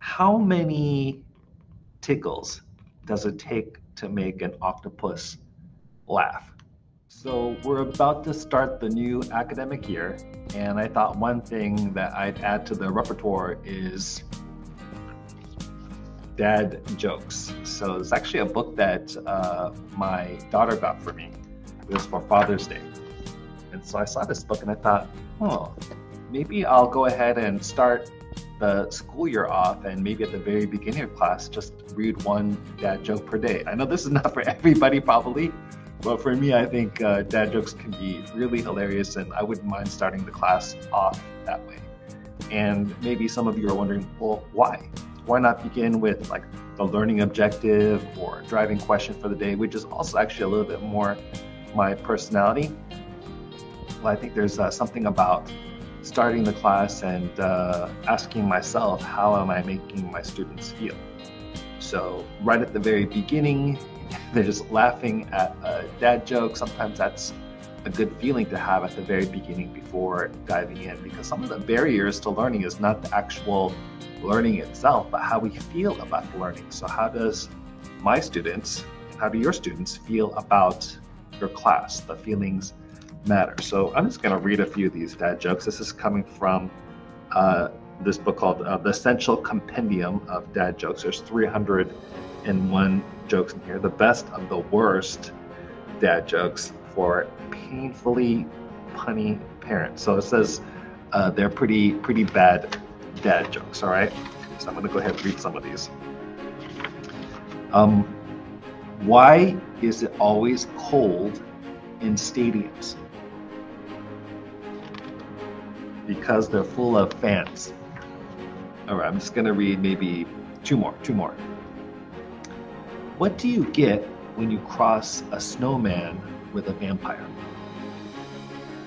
How many tickles does it take to make an octopus laugh? So we're about to start the new academic year, and I thought one thing that I'd add to the repertoire is dad jokes. So it's actually a book that my daughter got for me. It was for Father's Day. And so I saw this book and I thought, oh, maybe I'll go ahead and start the school year off, and maybe at the very beginning of class, just read one dad joke per day. I know this is not for everybody probably, but for me, I think dad jokes can be really hilarious, and I wouldn't mind starting the class off that way. And maybe some of you are wondering, well, why? Why not begin with like the learning objective or driving question for the day, which is also actually a little bit more my personality? Well, I think there's something about starting the class and asking myself, how am I making my students feel? So right at the very beginning, they're just laughing at a dad joke. Sometimes that's a good feeling to have at the very beginning before diving in, because some of the barriers to learning is not the actual learning itself, but how we feel about the learning. So how does my students, how do your students feel about your class? The feelings matter. So I'm just going to read a few of these dad jokes. This is coming from this book called The Essential Compendium of Dad Jokes. There's 301 jokes in here. The best of the worst dad jokes for painfully punny parents. So it says they're pretty bad dad jokes. All right. So I'm going to go ahead and read some of these. Why is it always cold in stadiums? Because they're full of fans. All right, I'm just gonna read maybe two more. What do you get when you cross a snowman with a vampire?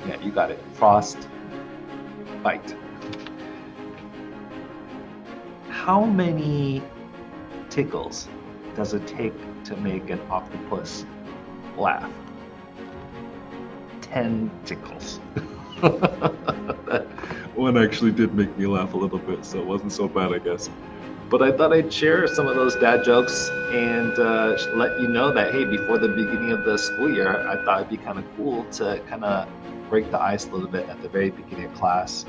Yeah, you got it. Frost bite. How many tickles does it take to make an octopus laugh? 10 tickles. That one actually did make me laugh a little bit, so it wasn't so bad, I guess. But I thought I'd share some of those dad jokes and let you know that, hey, before the beginning of the school year, I thought it'd be kind of cool to kind of break the ice a little bit at the very beginning of class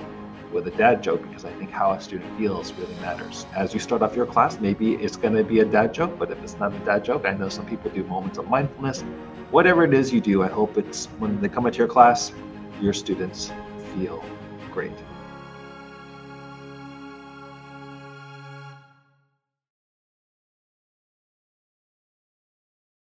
with a dad joke, because I think how a student feels really matters. As you start off your class, maybe it's going to be a dad joke, but if it's not a dad joke, I know some people do moments of mindfulness. Whatever it is you do, I hope it's when they come into your class, your students feel great.